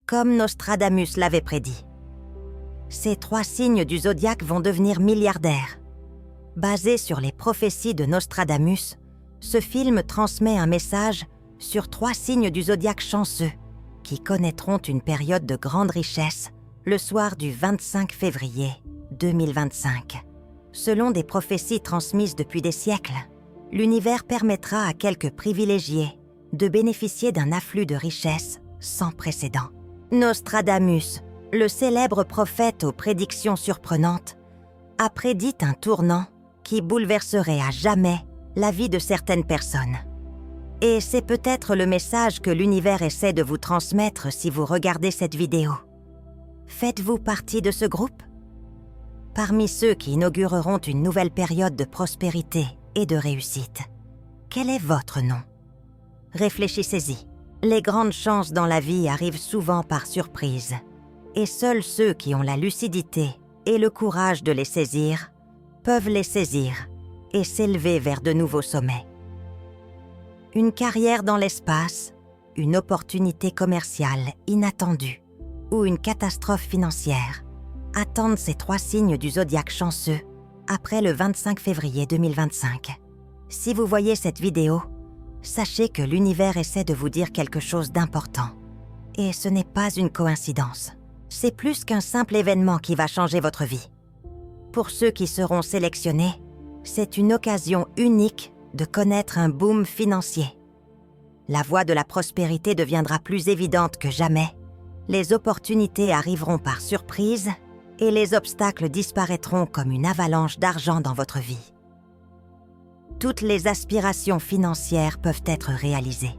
comme Nostradamus l'avait prédit. Ces 3 signes du zodiaque vont devenir milliardaires. Basé sur les prophéties de Nostradamus, ce film transmet un message sur 3 signes du zodiaque chanceux qui connaîtront une période de grande richesse le soir du 25 février 2025. Selon des prophéties transmises depuis des siècles, l'univers permettra à quelques privilégiés de bénéficier d'un afflux de richesses sans précédent. Nostradamus, le célèbre prophète aux prédictions surprenantes, a prédit un tournant qui bouleverserait à jamais la vie de certaines personnes. Et c'est peut-être le message que l'univers essaie de vous transmettre si vous regardez cette vidéo. Faites-vous partie de ce groupe? Parmi ceux qui inaugureront une nouvelle période de prospérité et de réussite, quel est votre nom? Réfléchissez-y. Les grandes chances dans la vie arrivent souvent par surprise, et seuls ceux qui ont la lucidité et le courage de les saisir peuvent les saisir et s'élever vers de nouveaux sommets. Une carrière dans l'espace, une opportunité commerciale inattendue ou une catastrophe financière attendent ces 3 signes du zodiaque chanceux après le 25 février 2025. Si vous voyez cette vidéo, sachez que l'univers essaie de vous dire quelque chose d'important. Et ce n'est pas une coïncidence. C'est plus qu'un simple événement qui va changer votre vie. Pour ceux qui seront sélectionnés, c'est une occasion unique de connaître un boom financier. La voie de la prospérité deviendra plus évidente que jamais. Les opportunités arriveront par surprise et les obstacles disparaîtront comme une avalanche d'argent dans votre vie. Toutes les aspirations financières peuvent être réalisées.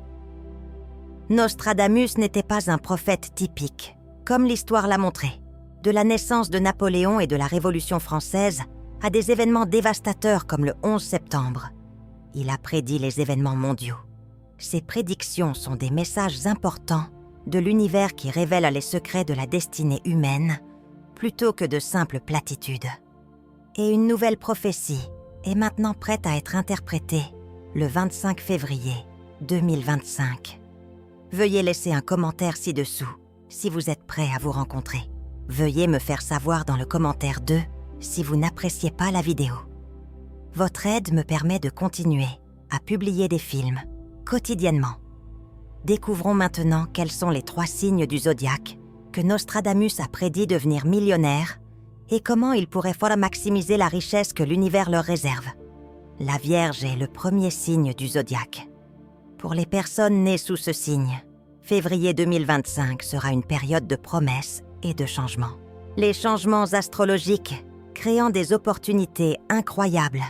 Nostradamus n'était pas un prophète typique, comme l'histoire l'a montré. De la naissance de Napoléon et de la Révolution française à des événements dévastateurs comme le 11 septembre. Il a prédit les événements mondiaux. Ces prédictions sont des messages importants de l'univers qui révèle les secrets de la destinée humaine plutôt que de simples platitudes. Et une nouvelle prophétie est maintenant prête à être interprétée le 25 février 2025. Veuillez laisser un commentaire ci-dessous si vous êtes prêt à vous rencontrer. Veuillez me faire savoir dans le commentaire 2 si vous n'appréciez pas la vidéo. Votre aide me permet de continuer à publier des films quotidiennement. Découvrons maintenant quels sont les 3 signes du zodiaque que Nostradamus a prédit devenir millionnaires et comment ils pourraient maximiser la richesse que l'univers leur réserve. La Vierge est le premier signe du zodiaque. Pour les personnes nées sous ce signe, février 2025 sera une période de promesses et de changements. Les changements astrologiques créant des opportunités incroyables.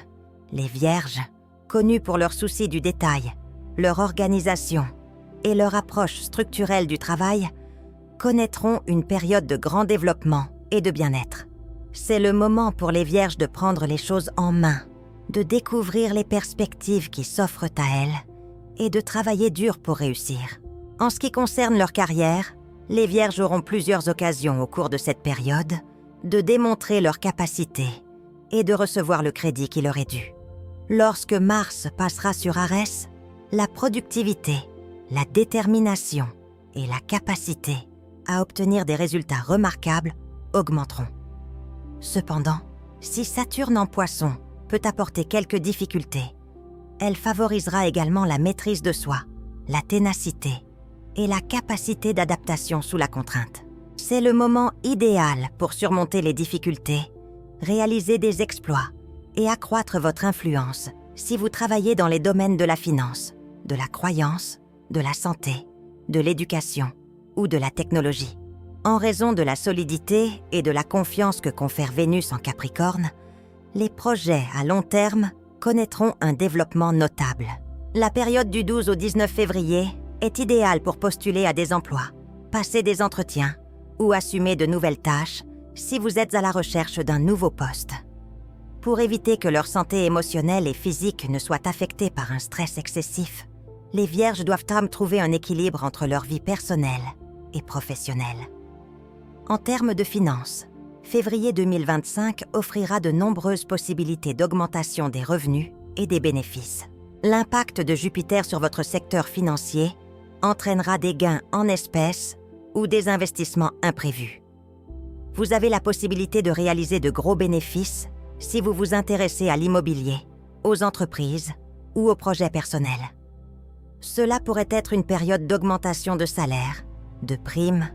Les Vierges, connus pour leur souci du détail, leur organisation et leur approche structurelle du travail, connaîtront une période de grand développement et de bien-être. C'est le moment pour les Vierges de prendre les choses en main, de découvrir les perspectives qui s'offrent à elles et de travailler dur pour réussir. En ce qui concerne leur carrière, les Vierges auront plusieurs occasions au cours de cette période de démontrer leur capacité et de recevoir le crédit qui leur est dû. Lorsque Mars passera sur Arès, la productivité, la détermination et la capacité à obtenir des résultats remarquables augmenteront. Cependant, si Saturne en Poisson peut apporter quelques difficultés, elle favorisera également la maîtrise de soi, la ténacité et la capacité d'adaptation sous la contrainte. C'est le moment idéal pour surmonter les difficultés, réaliser des exploits et accroître votre influence si vous travaillez dans les domaines de la finance, de la croyance, de la santé, de l'éducation ou de la technologie. En raison de la solidité et de la confiance que confère Vénus en Capricorne, les projets à long terme connaîtront un développement notable. La période du 12 au 19 février est idéale pour postuler à des emplois, passer des entretiens ou assumer de nouvelles tâches si vous êtes à la recherche d'un nouveau poste. Pour éviter que leur santé émotionnelle et physique ne soit affectée par un stress excessif, les Vierges doivent trouver un équilibre entre leur vie personnelle et professionnelle. En termes de finances, février 2025 offrira de nombreuses possibilités d'augmentation des revenus et des bénéfices. L'impact de Jupiter sur votre secteur financier entraînera des gains en espèces ou des investissements imprévus. Vous avez la possibilité de réaliser de gros bénéfices si vous vous intéressez à l'immobilier, aux entreprises ou aux projets personnels. Cela pourrait être une période d'augmentation de salaire, de primes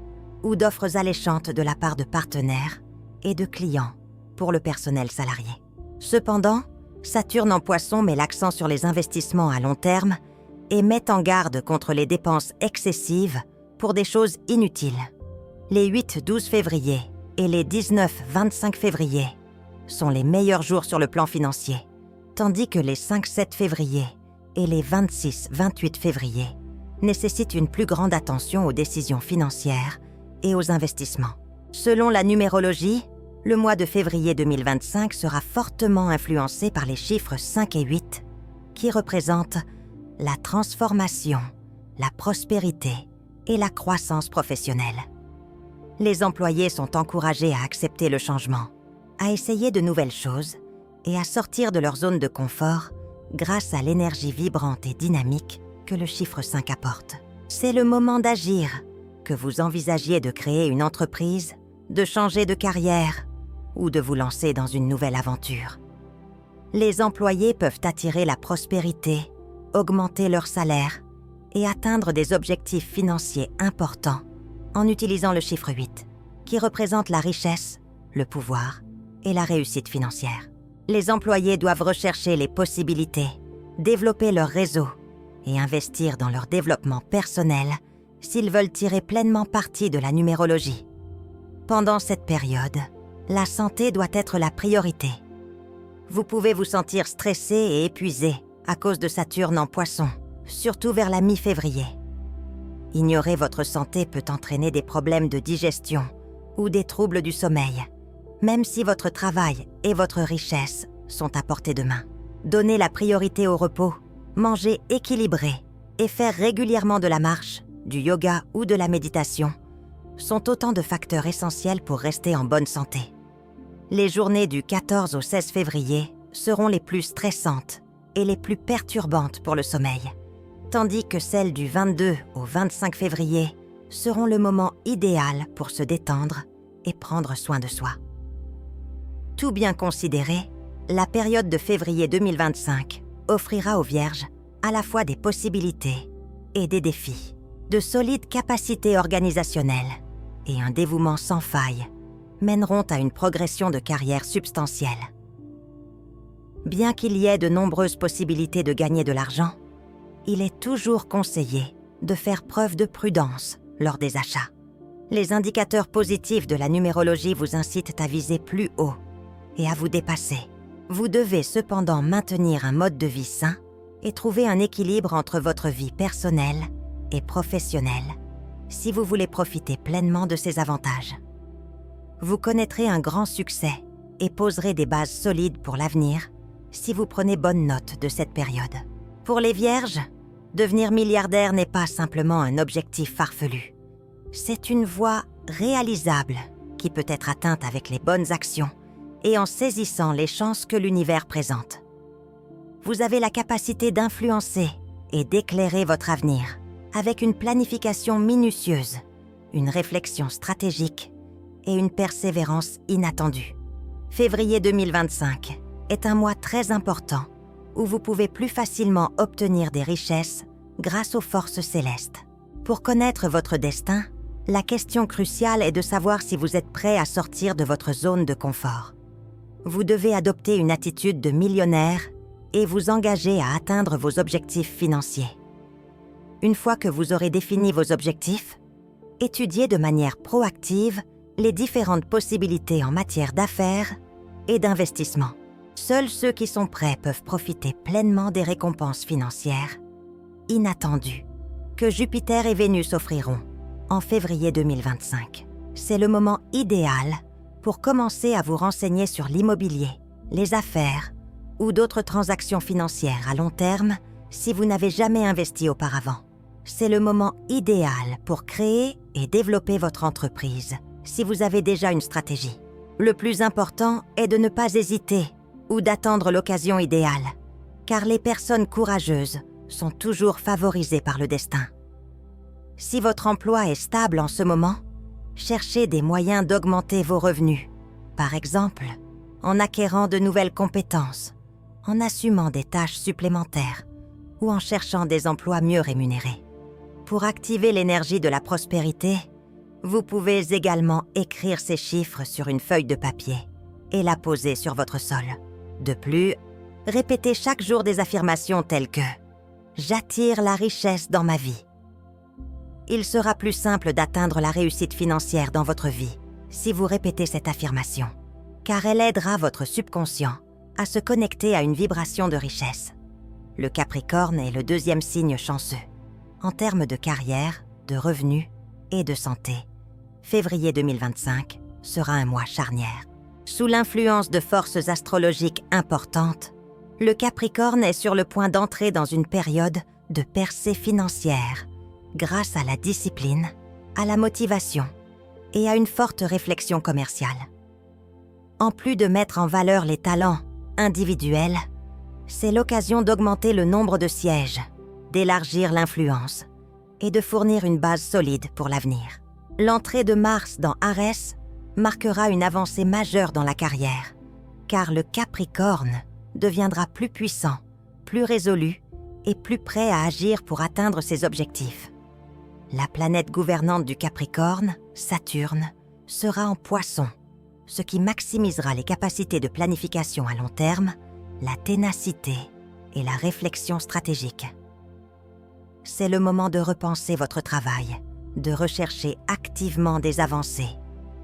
ou d'offres alléchantes de la part de partenaires et de clients pour le personnel salarié. Cependant, Saturne en Poisson met l'accent sur les investissements à long terme et met en garde contre les dépenses excessives pour des choses inutiles. Les 8-12 février et les 19-25 février sont les meilleurs jours sur le plan financier, tandis que les 5-7 février et les 26-28 février nécessitent une plus grande attention aux décisions financières et aux investissements. Selon la numérologie, le mois de février 2025 sera fortement influencé par les chiffres 5 et 8, qui représentent la transformation, la prospérité et la croissance professionnelle. Les employés sont encouragés à accepter le changement, à essayer de nouvelles choses et à sortir de leur zone de confort grâce à l'énergie vibrante et dynamique que le chiffre 5 apporte. C'est le moment d'agir, que vous envisagiez de créer une entreprise, de changer de carrière ou de vous lancer dans une nouvelle aventure. Les employés peuvent attirer la prospérité, augmenter leur salaire et atteindre des objectifs financiers importants en utilisant le chiffre 8, qui représente la richesse, le pouvoir et la réussite financière. Les employés doivent rechercher les possibilités, développer leur réseau et investir dans leur développement personnel s'ils veulent tirer pleinement parti de la numérologie. Pendant cette période, la santé doit être la priorité. Vous pouvez vous sentir stressé et épuisé à cause de Saturne en Poisson, surtout vers la mi-février. Ignorer votre santé peut entraîner des problèmes de digestion ou des troubles du sommeil, même si votre travail et votre richesse sont à portée de main. Donnez la priorité au repos, manger équilibré et faire régulièrement de la marche, du yoga ou de la méditation sont autant de facteurs essentiels pour rester en bonne santé. Les journées du 14 au 16 février seront les plus stressantes et les plus perturbantes pour le sommeil, tandis que celles du 22 au 25 février seront le moment idéal pour se détendre et prendre soin de soi. Tout bien considéré, la période de février 2025 offrira aux Vierges à la fois des possibilités et des défis, de solides capacités organisationnelles et un dévouement sans faille mèneront à une progression de carrière substantielle. Bien qu'il y ait de nombreuses possibilités de gagner de l'argent, il est toujours conseillé de faire preuve de prudence lors des achats. Les indicateurs positifs de la numérologie vous incitent à viser plus haut et à vous dépasser. Vous devez cependant maintenir un mode de vie sain et trouver un équilibre entre votre vie personnelle et professionnelle si vous voulez profiter pleinement de ces avantages. Vous connaîtrez un grand succès et poserez des bases solides pour l'avenir si vous prenez bonne note de cette période. Pour les Vierges, devenir milliardaire n'est pas simplement un objectif farfelu. C'est une voie réalisable qui peut être atteinte avec les bonnes actions et en saisissant les chances que l'univers présente. Vous avez la capacité d'influencer et d'éclairer votre avenir avec une planification minutieuse, une réflexion stratégique et une persévérance inattendue. Février 2025 est un mois très important où vous pouvez plus facilement obtenir des richesses grâce aux forces célestes. Pour connaître votre destin, la question cruciale est de savoir si vous êtes prêt à sortir de votre zone de confort. Vous devez adopter une attitude de millionnaire et vous engager à atteindre vos objectifs financiers. Une fois que vous aurez défini vos objectifs, étudiez de manière proactive les différentes possibilités en matière d'affaires et d'investissement. Seuls ceux qui sont prêts peuvent profiter pleinement des récompenses financières inattendues que Jupiter et Vénus offriront en février 2025. C'est le moment idéal pour commencer à vous renseigner sur l'immobilier, les affaires ou d'autres transactions financières à long terme si vous n'avez jamais investi auparavant. C'est le moment idéal pour créer et développer votre entreprise si vous avez déjà une stratégie. Le plus important est de ne pas hésiter ou d'attendre l'occasion idéale, car les personnes courageuses sont toujours favorisées par le destin. Si votre emploi est stable en ce moment, cherchez des moyens d'augmenter vos revenus. Par exemple, en acquérant de nouvelles compétences, en assumant des tâches supplémentaires ou en cherchant des emplois mieux rémunérés. Pour activer l'énergie de la prospérité, vous pouvez également écrire ces chiffres sur une feuille de papier et la poser sur votre sol. De plus, répétez chaque jour des affirmations telles que « J'attire la richesse dans ma vie ». Il sera plus simple d'atteindre la réussite financière dans votre vie si vous répétez cette affirmation, car elle aidera votre subconscient à se connecter à une vibration de richesse. Le Capricorne est le deuxième signe chanceux. En termes de carrière, de revenus et de santé, février 2025 sera un mois charnière. Sous l'influence de forces astrologiques importantes, le Capricorne est sur le point d'entrer dans une période de percée financière grâce à la discipline, à la motivation et à une forte réflexion commerciale. En plus de mettre en valeur les talents individuels, c'est l'occasion d'augmenter le nombre de sièges, d'élargir l'influence et de fournir une base solide pour l'avenir. L'entrée de Mars dans Arès marquera une avancée majeure dans la carrière, car le Capricorne deviendra plus puissant, plus résolu et plus prêt à agir pour atteindre ses objectifs. La planète gouvernante du Capricorne, Saturne, sera en Poisson, ce qui maximisera les capacités de planification à long terme, la ténacité et la réflexion stratégique. C'est le moment de repenser votre travail, de rechercher activement des avancées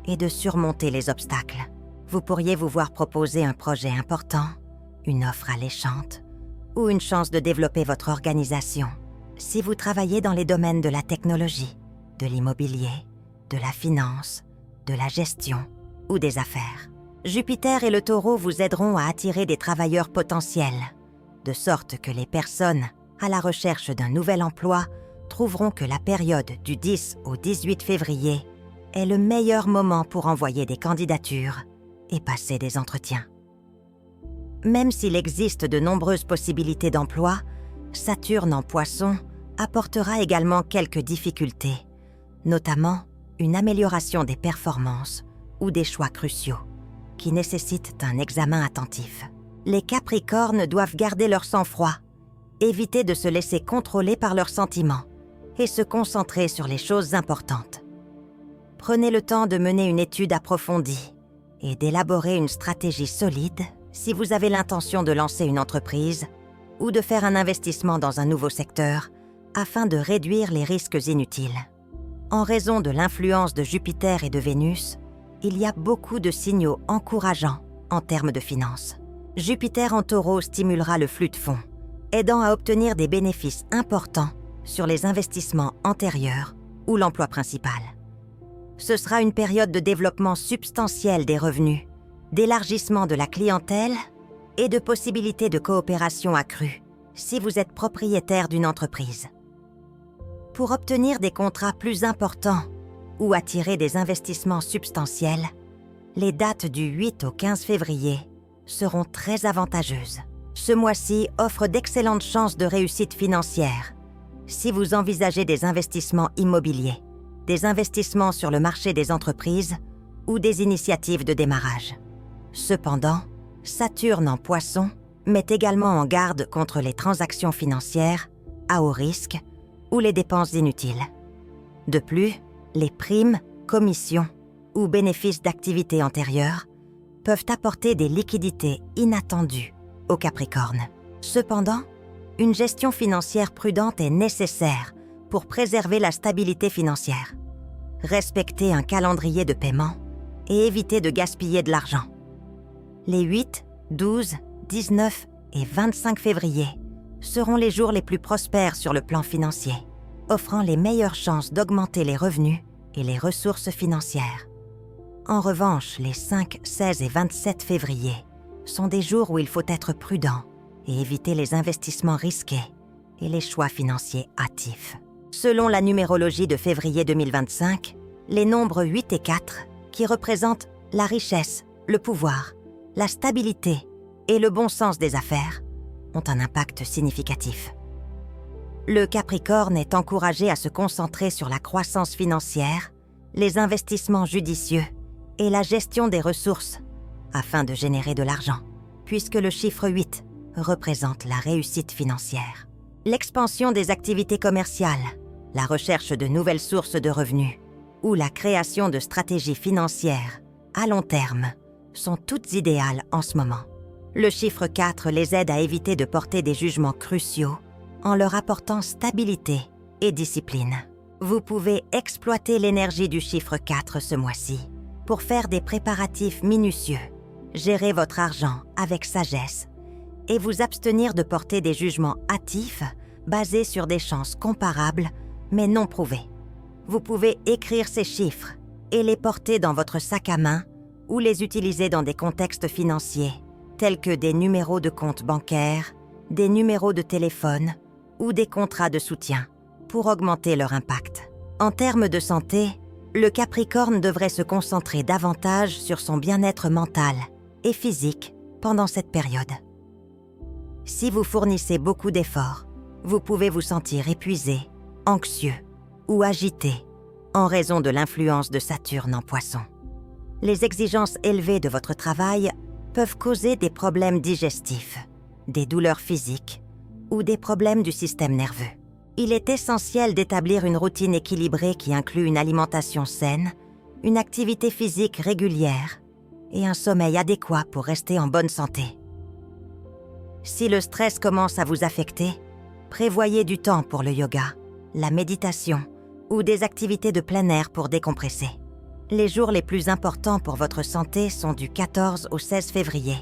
et de surmonter les obstacles. Vous pourriez vous voir proposer un projet important, une offre alléchante ou une chance de développer votre organisation. Si vous travaillez dans les domaines de la technologie, de l'immobilier, de la finance, de la gestion ou des affaires, Jupiter et le Taureau vous aideront à attirer des travailleurs potentiels, de sorte que les personnes à la recherche d'un nouvel emploi trouveront que la période du 10 au 18 février est le meilleur moment pour envoyer des candidatures et passer des entretiens. Même s'il existe de nombreuses possibilités d'emploi, Saturne en Poisson apportera également quelques difficultés, notamment une amélioration des performances ou des choix cruciaux, qui nécessitent un examen attentif. Les Capricornes doivent garder leur sang-froid, éviter de se laisser contrôler par leurs sentiments et se concentrer sur les choses importantes. Prenez le temps de mener une étude approfondie et d'élaborer une stratégie solide si vous avez l'intention de lancer une entreprise ou de faire un investissement dans un nouveau secteur afin de réduire les risques inutiles. En raison de l'influence de Jupiter et de Vénus, il y a beaucoup de signaux encourageants en termes de finances. Jupiter en Taureau stimulera le flux de fonds, aidant à obtenir des bénéfices importants sur les investissements antérieurs ou l'emploi principal. Ce sera une période de développement substantiel des revenus, d'élargissement de la clientèle et de possibilités de coopération accrues si vous êtes propriétaire d'une entreprise. Pour obtenir des contrats plus importants ou attirer des investissements substantiels, les dates du 8 au 15 février seront très avantageuses. Ce mois-ci offre d'excellentes chances de réussite financière si vous envisagez des investissements immobiliers, des investissements sur le marché des entreprises ou des initiatives de démarrage. Cependant, Saturne en Poisson met également en garde contre les transactions financières à haut risque ou les dépenses inutiles. De plus, les primes, commissions ou bénéfices d'activités antérieures peuvent apporter des liquidités inattendues au Capricorne. Cependant, une gestion financière prudente est nécessaire pour préserver la stabilité financière. Respectez un calendrier de paiement et évitez de gaspiller de l'argent. Les 8, 12, 19 et 25 février seront les jours les plus prospères sur le plan financier, offrant les meilleures chances d'augmenter les revenus et les ressources financières. En revanche, les 5, 16 et 27 février sont des jours où il faut être prudent et éviter les investissements risqués et les choix financiers hâtifs. Selon la numérologie de février 2025, les nombres 8 et 4, qui représentent la richesse, le pouvoir, la stabilité et le bon sens des affaires, ont un impact significatif. Le Capricorne est encouragé à se concentrer sur la croissance financière, les investissements judicieux et la gestion des ressources afin de générer de l'argent, puisque le chiffre 8 représente la réussite financière. L'expansion des activités commerciales, la recherche de nouvelles sources de revenus ou la création de stratégies financières à long terme sont toutes idéales en ce moment. Le chiffre 4 les aide à éviter de porter des jugements cruciaux en leur apportant stabilité et discipline. Vous pouvez exploiter l'énergie du chiffre 4 ce mois-ci pour faire des préparatifs minutieux, gérer votre argent avec sagesse et vous abstenir de porter des jugements hâtifs basés sur des chances comparables mais non prouvées. Vous pouvez écrire ces chiffres et les porter dans votre sac à main ou les utiliser dans des contextes financiers tels que des numéros de compte bancaire, des numéros de téléphone ou des contrats de soutien pour augmenter leur impact. En termes de santé, le Capricorne devrait se concentrer davantage sur son bien-être mental et physique pendant cette période. Si vous fournissez beaucoup d'efforts, vous pouvez vous sentir épuisé, anxieux ou agité en raison de l'influence de Saturne en Poisson. Les exigences élevées de votre travail peuvent causer des problèmes digestifs, des douleurs physiques ou des problèmes du système nerveux. Il est essentiel d'établir une routine équilibrée qui inclut une alimentation saine, une activité physique régulière et un sommeil adéquat pour rester en bonne santé. Si le stress commence à vous affecter, prévoyez du temps pour le yoga, la méditation ou des activités de plein air pour décompresser. Les jours les plus importants pour votre santé sont du 14 au 16 février,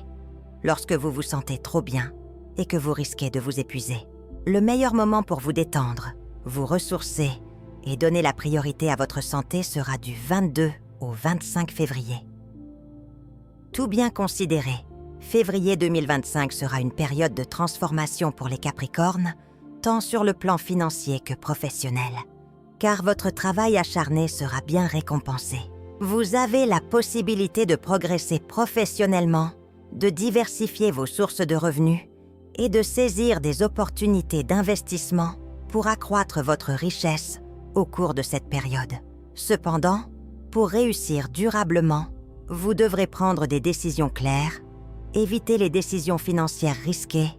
lorsque vous vous sentez trop bien et que vous risquez de vous épuiser. Le meilleur moment pour vous détendre, vous ressourcer et donner la priorité à votre santé sera du 22 au 25 février. Tout bien considéré, février 2025 sera une période de transformation pour les Capricornes, tant sur le plan financier que professionnel, car votre travail acharné sera bien récompensé. Vous avez la possibilité de progresser professionnellement, de diversifier vos sources de revenus et de saisir des opportunités d'investissement pour accroître votre richesse au cours de cette période. Cependant, pour réussir durablement, vous devrez prendre des décisions claires, éviter les décisions financières risquées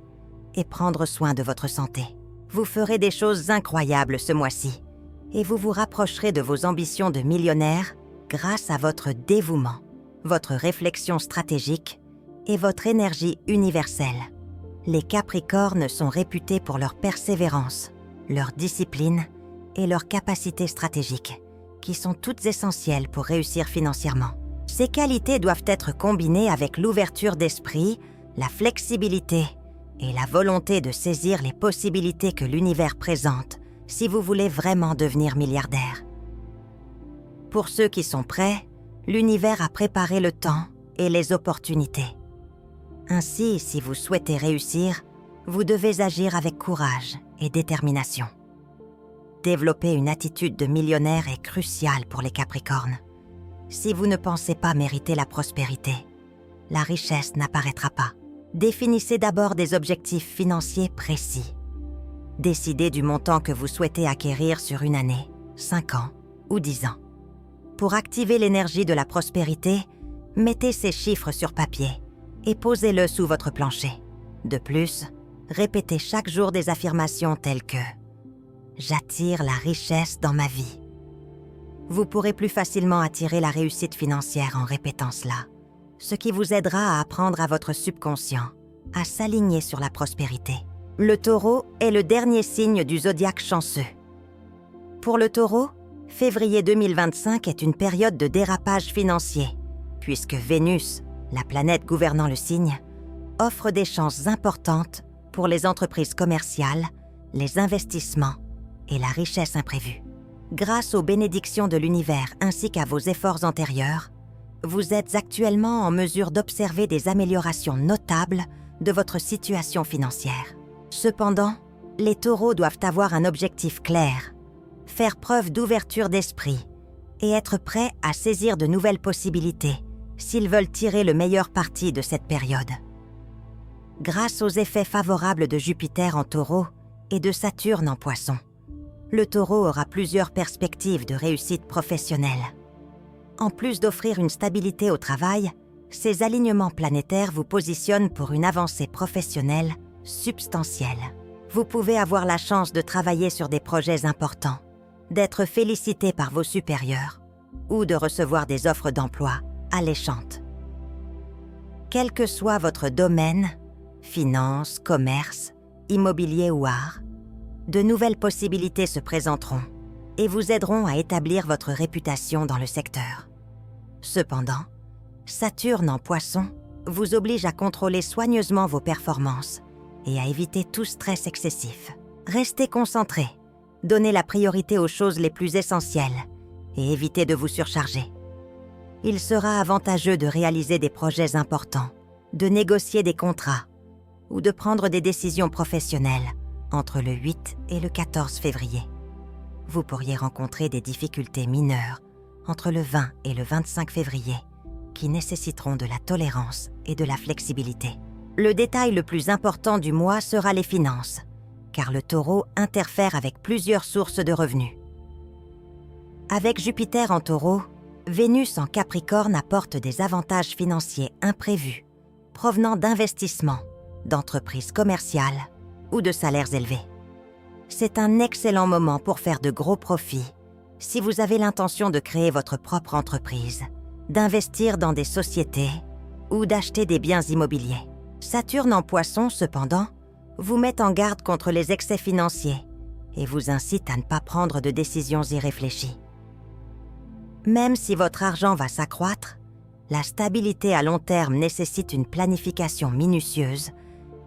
et prendre soin de votre santé. Vous ferez des choses incroyables ce mois-ci et vous vous rapprocherez de vos ambitions de millionnaire grâce à votre dévouement, votre réflexion stratégique et votre énergie universelle. Les Capricornes sont réputés pour leur persévérance, leur discipline et leur capacité stratégique, qui sont toutes essentielles pour réussir financièrement. Ces qualités doivent être combinées avec l'ouverture d'esprit, la flexibilité et la volonté de saisir les possibilités que l'univers présente si vous voulez vraiment devenir milliardaire. Pour ceux qui sont prêts, l'univers a préparé le temps et les opportunités. Ainsi, si vous souhaitez réussir, vous devez agir avec courage et détermination. Développer une attitude de millionnaire est crucial pour les Capricornes. Si vous ne pensez pas mériter la prospérité, la richesse n'apparaîtra pas. Définissez d'abord des objectifs financiers précis. Décidez du montant que vous souhaitez acquérir sur une année, 5 ans ou 10 ans. Pour activer l'énergie de la prospérité, mettez ces chiffres sur papier et posez-le sous votre plancher. De plus, répétez chaque jour des affirmations telles que « J'attire la richesse dans ma vie ». Vous pourrez plus facilement attirer la réussite financière en répétant cela, ce qui vous aidera à apprendre à votre subconscient à s'aligner sur la prospérité. Le Taureau est le dernier signe du zodiaque chanceux. Pour le Taureau, février 2025 est une période de dérapage financier, puisque Vénus, la planète gouvernant le signe, offre des chances importantes pour les entreprises commerciales, les investissements et la richesse imprévue. Grâce aux bénédictions de l'univers ainsi qu'à vos efforts antérieurs, vous êtes actuellement en mesure d'observer des améliorations notables de votre situation financière. Cependant, les taureaux doivent avoir un objectif clair, faire preuve d'ouverture d'esprit et être prêts à saisir de nouvelles possibilités s'ils veulent tirer le meilleur parti de cette période. Grâce aux effets favorables de Jupiter en taureau et de Saturne en Poisson. Le Taureau aura plusieurs perspectives de réussite professionnelle. En plus d'offrir une stabilité au travail, ces alignements planétaires vous positionnent pour une avancée professionnelle substantielle. Vous pouvez avoir la chance de travailler sur des projets importants, d'être félicité par vos supérieurs ou de recevoir des offres d'emploi alléchantes. Quel que soit votre domaine, finance, commerce, immobilier ou art, de nouvelles possibilités se présenteront et vous aideront à établir votre réputation dans le secteur. Cependant, Saturne en Poisson vous oblige à contrôler soigneusement vos performances et à éviter tout stress excessif. Restez concentré, donnez la priorité aux choses les plus essentielles et évitez de vous surcharger. Il sera avantageux de réaliser des projets importants, de négocier des contrats ou de prendre des décisions professionnelles entre le 8 et le 14 février. Vous pourriez rencontrer des difficultés mineures entre le 20 et le 25 février qui nécessiteront de la tolérance et de la flexibilité. Le détail le plus important du mois sera les finances, car le Taureau interfère avec plusieurs sources de revenus. Avec Jupiter en Taureau, Vénus en Capricorne apporte des avantages financiers imprévus provenant d'investissements, d'entreprises commerciales ou de salaires élevés. C'est un excellent moment pour faire de gros profits si vous avez l'intention de créer votre propre entreprise, d'investir dans des sociétés ou d'acheter des biens immobiliers. Saturne en Poisson, cependant, vous met en garde contre les excès financiers et vous incite à ne pas prendre de décisions irréfléchies. Même si votre argent va s'accroître, la stabilité à long terme nécessite une planification minutieuse,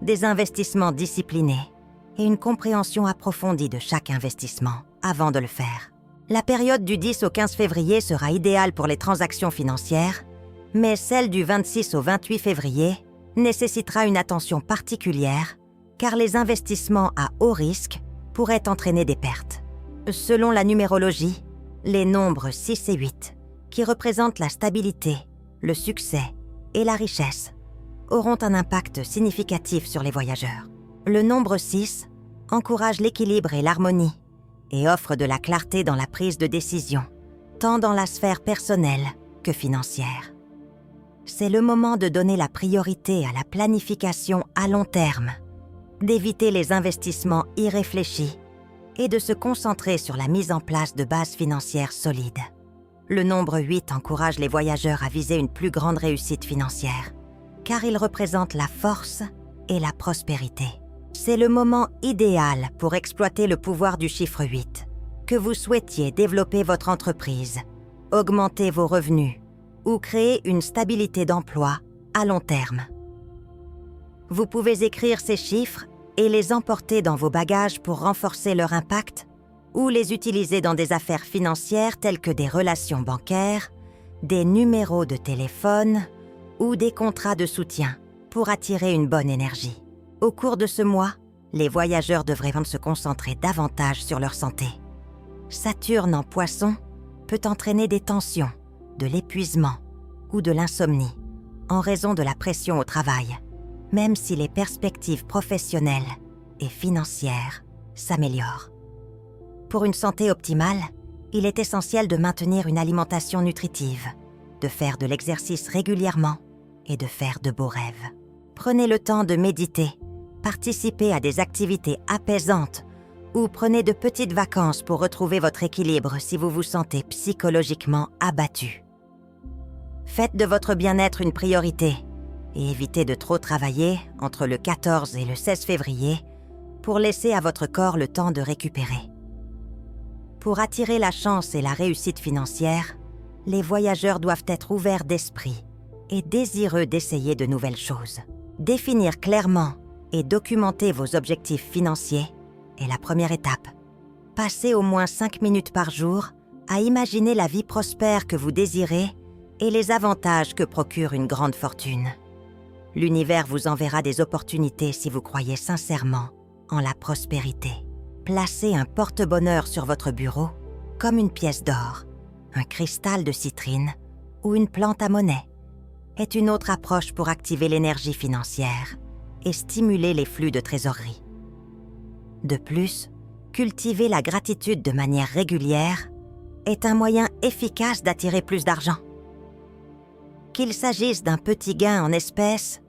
des investissements disciplinés et une compréhension approfondie de chaque investissement avant de le faire. La période du 10 au 15 février sera idéale pour les transactions financières, mais celle du 26 au 28 février nécessitera une attention particulière car les investissements à haut risque pourraient entraîner des pertes. Selon la numérologie, les nombres 6 et 8, qui représentent la stabilité, le succès et la richesse, auront un impact significatif sur les voyageurs. Le nombre 6 encourage l'équilibre et l'harmonie et offre de la clarté dans la prise de décision, tant dans la sphère personnelle que financière. C'est le moment de donner la priorité à la planification à long terme, d'éviter les investissements irréfléchis et de se concentrer sur la mise en place de bases financières solides. Le nombre 8 encourage les voyageurs à viser une plus grande réussite financière, car il représente la force et la prospérité. C'est le moment idéal pour exploiter le pouvoir du chiffre 8, que vous souhaitiez développer votre entreprise, augmenter vos revenus ou créer une stabilité d'emploi à long terme. Vous pouvez écrire ces chiffres et les emporter dans vos bagages pour renforcer leur impact ou les utiliser dans des affaires financières telles que des relations bancaires, des numéros de téléphone ou des contrats de soutien pour attirer une bonne énergie. Au cours de ce mois, les voyageurs devraient se concentrer davantage sur leur santé. Saturne en Poisson peut entraîner des tensions, de l'épuisement ou de l'insomnie en raison de la pression au travail, même si les perspectives professionnelles et financières s'améliorent. Pour une santé optimale, il est essentiel de maintenir une alimentation nutritive, de faire de l'exercice régulièrement et de faire de beaux rêves. Prenez le temps de méditer, participez à des activités apaisantes ou prenez de petites vacances pour retrouver votre équilibre si vous vous sentez psychologiquement abattu. Faites de votre bien-être une priorité et évitez de trop travailler entre le 14 et le 16 février pour laisser à votre corps le temps de récupérer. Pour attirer la chance et la réussite financière, les voyageurs doivent être ouverts d'esprit et désireux d'essayer de nouvelles choses. Définir clairement et documenter vos objectifs financiers est la première étape. Passez au moins 5 minutes par jour à imaginer la vie prospère que vous désirez et les avantages que procure une grande fortune. L'univers vous enverra des opportunités si vous croyez sincèrement en la prospérité. Placez un porte-bonheur sur votre bureau comme une pièce d'or, un cristal de citrine ou une plante à monnaie est une autre approche pour activer l'énergie financière et stimuler les flux de trésorerie. De plus, cultiver la gratitude de manière régulière est un moyen efficace d'attirer plus d'argent. Qu'il s'agisse d'un petit gain en espèces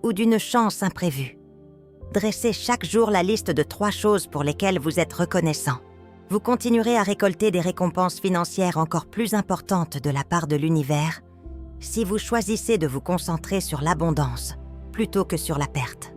ou d'une chance imprévue, dressez chaque jour la liste de 3 choses pour lesquelles vous êtes reconnaissant. Vous continuerez à récolter des récompenses financières encore plus importantes de la part de l'univers si vous choisissez de vous concentrer sur l'abondance plutôt que sur la perte.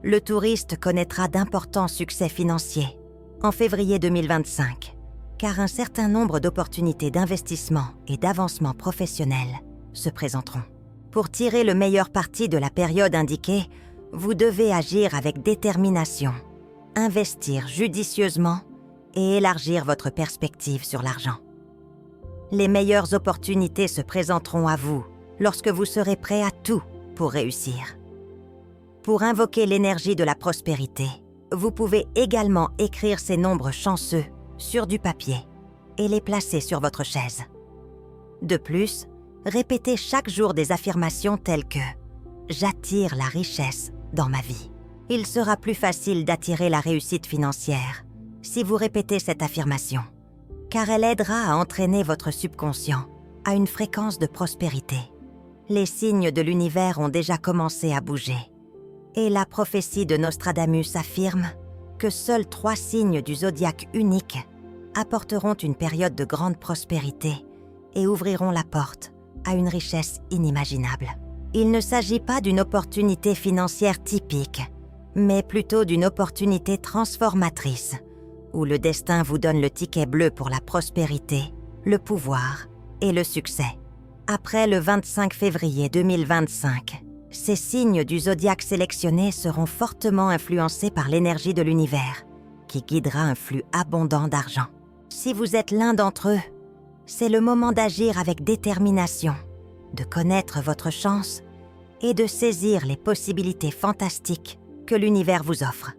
Le touriste connaîtra d'importants succès financiers en février 2025, car un certain nombre d'opportunités d'investissement et d'avancement professionnel se présenteront. Pour tirer le meilleur parti de la période indiquée, vous devez agir avec détermination, investir judicieusement et élargir votre perspective sur l'argent. Les meilleures opportunités se présenteront à vous lorsque vous serez prêt à tout pour réussir. Pour invoquer l'énergie de la prospérité, vous pouvez également écrire ces nombres chanceux sur du papier et les placer sur votre chaise. De plus, répétez chaque jour des affirmations telles que « J'attire la richesse dans ma vie ». Il sera plus facile d'attirer la réussite financière si vous répétez cette affirmation, car elle aidera à entraîner votre subconscient à une fréquence de prospérité. Les signes de l'univers ont déjà commencé à bouger, et la prophétie de Nostradamus affirme que seuls 3 signes du zodiaque unique apporteront une période de grande prospérité et ouvriront la porte à une richesse inimaginable. Il ne s'agit pas d'une opportunité financière typique, mais plutôt d'une opportunité transformatrice, où le destin vous donne le ticket bleu pour la prospérité, le pouvoir et le succès. Après le 25 février 2025, ces signes du zodiaque sélectionnés seront fortement influencés par l'énergie de l'univers, qui guidera un flux abondant d'argent. Si vous êtes l'un d'entre eux, c'est le moment d'agir avec détermination, de connaître votre chance et de saisir les possibilités fantastiques que l'univers vous offre.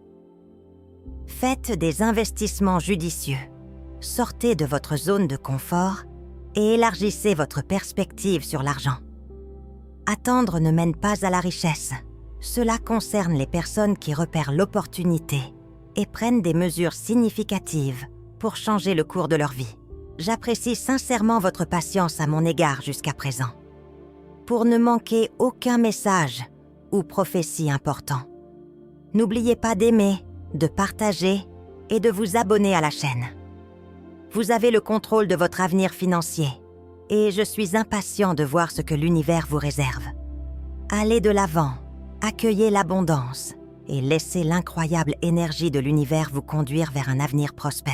Faites des investissements judicieux, sortez de votre zone de confort et élargissez votre perspective sur l'argent. Attendre ne mène pas à la richesse. Cela concerne les personnes qui repèrent l'opportunité et prennent des mesures significatives pour changer le cours de leur vie. J'apprécie sincèrement votre patience à mon égard jusqu'à présent. Pour ne manquer aucun message ou prophétie important, n'oubliez pas d'aimer, de partager et de vous abonner à la chaîne. Vous avez le contrôle de votre avenir financier et je suis impatient de voir ce que l'univers vous réserve. Allez de l'avant, accueillez l'abondance et laissez l'incroyable énergie de l'univers vous conduire vers un avenir prospère.